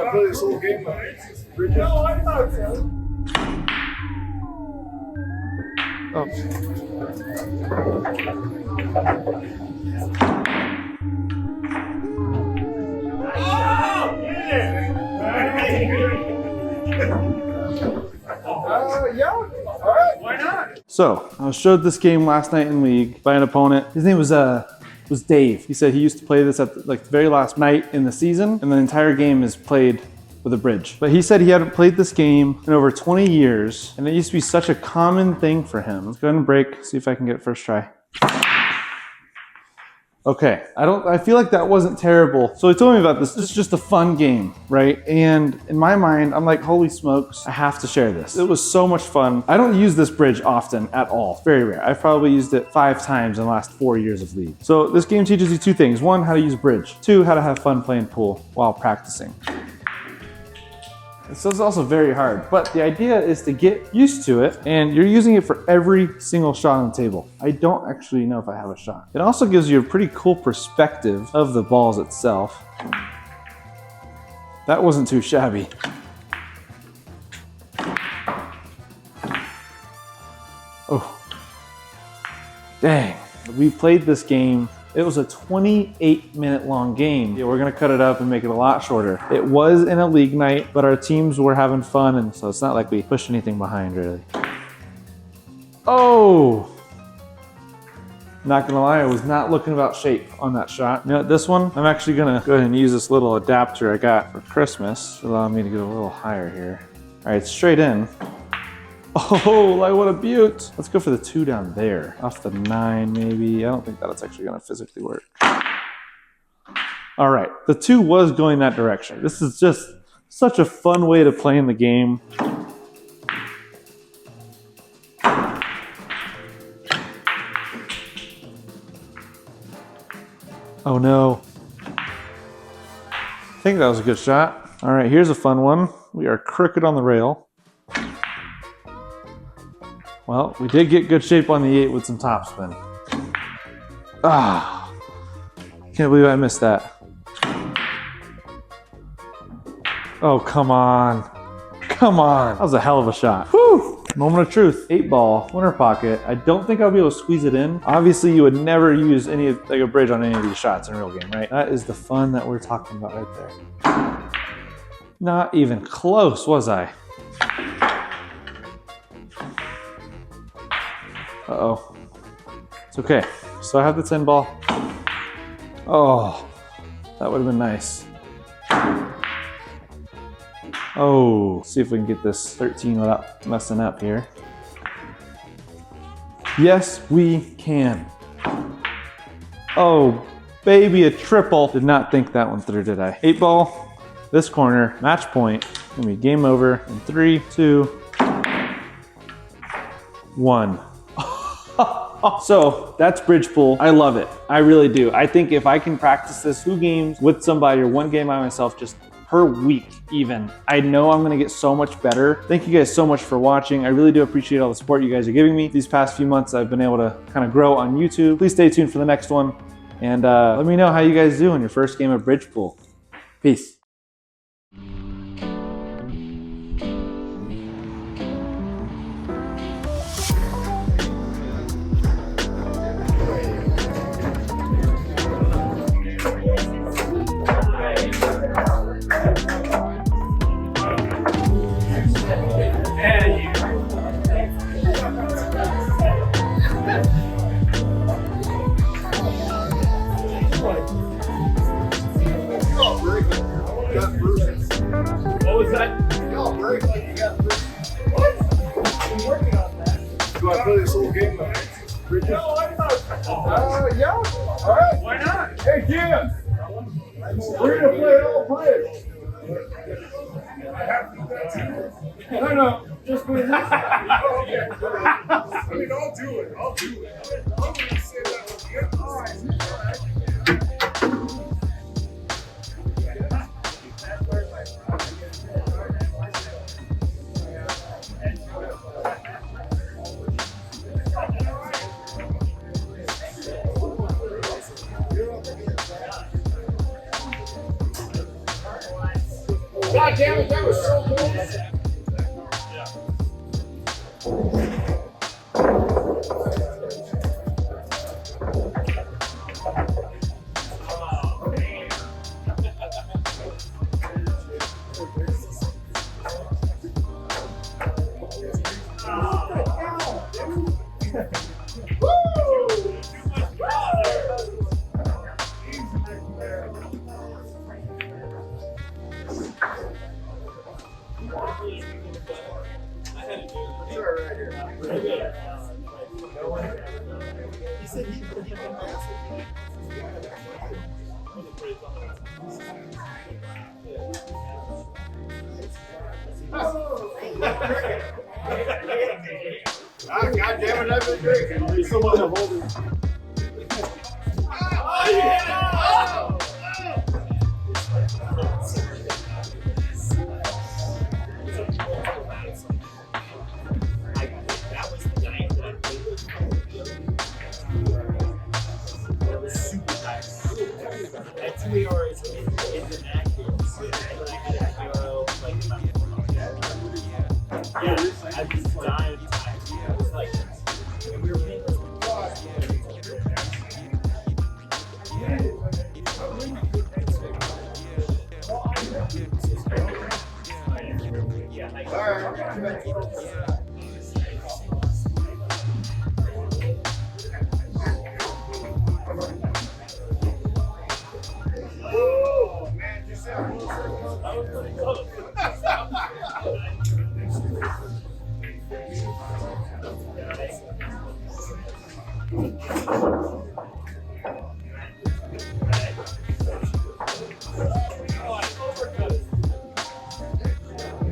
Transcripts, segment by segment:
I play this whole game? No, I thought so. Oh. Yeah. All right. Why not? So I was showed this game last night in league by an opponent. His name was Dave. He said he used to play this at the very last night in the season, and the entire game is played with a bridge. But he said he hadn't played this game in over 20 years, and it used to be such a common thing for him. Let's go ahead and break, see if I can get it first try. Okay, I feel like that wasn't terrible. So he told me about this. This is just a fun game, right? And in my mind, I'm like, holy smokes, I have to share this. It was so much fun. I don't use this bridge often at all, very rare. I've probably used it 5 times in the last 4 years of league. So this game teaches you 2 things. 1, how to use bridge. 2, how to have fun playing pool while practicing. So it's also very hard, but the idea is to get used to it, and you're using it for every single shot on the table. I don't actually know if I have a shot. It also gives you a pretty cool perspective of the balls itself. That wasn't too shabby. Oh, dang. We played this game. It was a 28-minute long game. Yeah, we're gonna cut it up and make it a lot shorter. It was in a league night, but our teams were having fun, and so it's not like we pushed anything behind, really. Oh! Not gonna lie, I was not looking about shape on that shot. You know, this one, I'm actually gonna go ahead and use this little adapter I got for Christmas to allow me to get a little higher here. All right, straight in. Oh, like what a beaut. Let's go for the 2 down there. Off the 9, maybe. I don't think that's actually gonna physically work. All right, the 2 was going that direction. This is just such a fun way to play in the game. Oh no. I think that was a good shot. All right, here's a fun one. We are crooked on the rail. Well, we did get good shape on the 8 with some topspin. Ah, can't believe I missed that. Oh, come on. Come on. That was a hell of a shot. Whew. Moment of truth. 8 ball, winner pocket. I don't think I'll be able to squeeze it in. Obviously, you would never use like a bridge on any of these shots in a real game, right? That is the fun that we're talking about right there. Not even close, was I? Uh-oh. It's okay. So I have the 10 ball. Oh, that would have been nice. Oh, see if we can get this 13 without messing up here. Yes, we can. Oh, baby, a triple. Did not think that one through, did I? 8 ball, this corner, match point. Gonna be game over in 3, 2, 1. So that's Bridgepool. I love it. I really do. I think if I can practice this 2 games with somebody or 1 game by myself just per week even, I know I'm gonna get so much better. Thank you guys so much for watching. I really do appreciate all the support you guys are giving me. These past few months I've been able to kind of grow on YouTube. Please stay tuned for the next one. And let me know how you guys do in your first game of Bridgepool. Peace. What was that? Y'all break like you got 3. What? I'm working on that. Do I play this whole game? No, I thought. Yeah. All right. Why not? Hey, Jim. We're gonna play all bridge. I have to do that too. No, just play this. I mean, I'll do it. I'll do it. I'm gonna say that with the end. All right. God damn it, that was so close. God damn it, I've been drinking. There's someone to hold it. Oh, you hit it! Oh! That was the night that it was super tight. At 2 hours, it's inaccurate. And I had a zero, like, about 4 yeah, I just died. It was like, and we were paying for oh, man, you sound that was pretty close.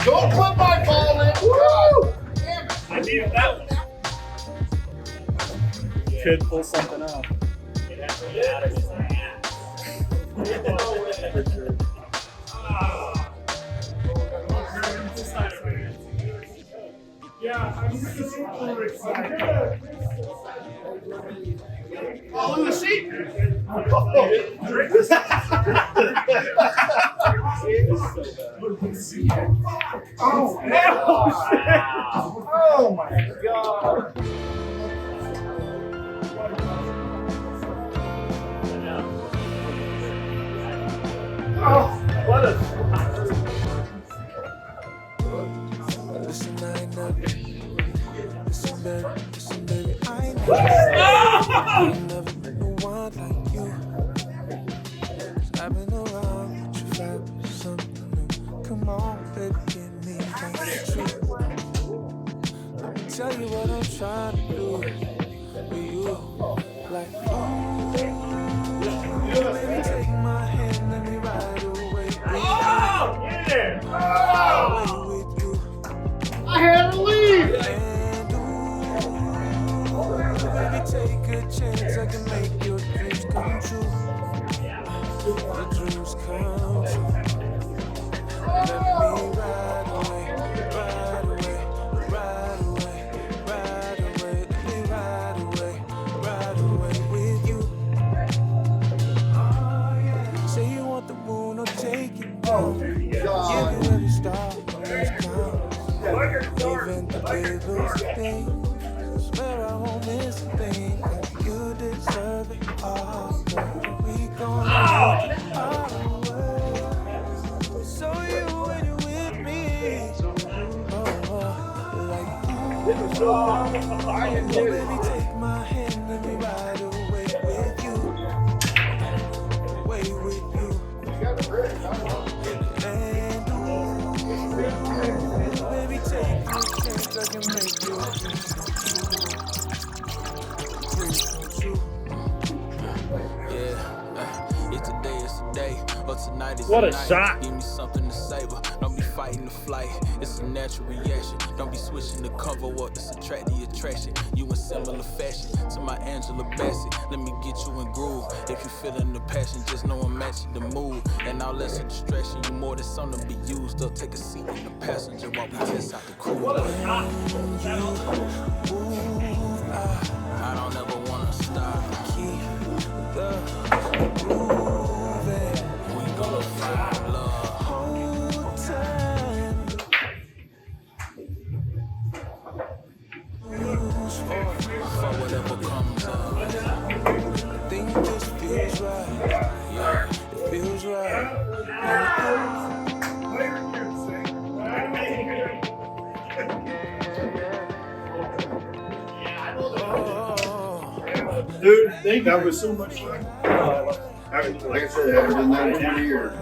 Don't put my ball in. God damn it. I needed that one. Could pull something off. It has to get out of his ass. Yeah, I'm super excited. Oh, in the seat. Oh, hell! Oh my God! Oh, what a! Listen, I ain't never. Listen, baby, I ain't never met no one like you. 'Cause I've been around with you for something new. Come on, baby, give me that truth. Let me tell you what I'm trying to do with you. Like, ooh, baby, take my hand, let me ride away with you. Oh, get in there! Oh, Away with you. I had to leave. And ooh, baby, take a chance, I can make your dreams come true. Your dreams come true. Let me ride away, ride away, ride away, ride away. Let me ride away with you. Say you want the moon, I'll take it down. Give you every star, every count. Even the littlest thing. Swear I won't miss a thing. You deserve it all. We gon' make it our way. So you when you with me. Like ooh, baby, take my hand, let me ride away with you. Away with you. And ooh, baby, take a chance, I can make you What a shot. Give me something to savor. Don't be fighting the flight. It's a natural reaction. Don't be switching the cover up. It's attract the attraction. You in similar fashion to my Angela Bassett. Let me get you in groove. If you feeling the passion, just know I'm matching the mood. And all less a distraction. You more than something to be used up. Take a seat in the passenger while we test out the crew. I don't ever wanna stop. Keep the moving. We gonna find love. Hold tight. Dude, thank that was so much fun. Like I said, I haven't done that in 20 years.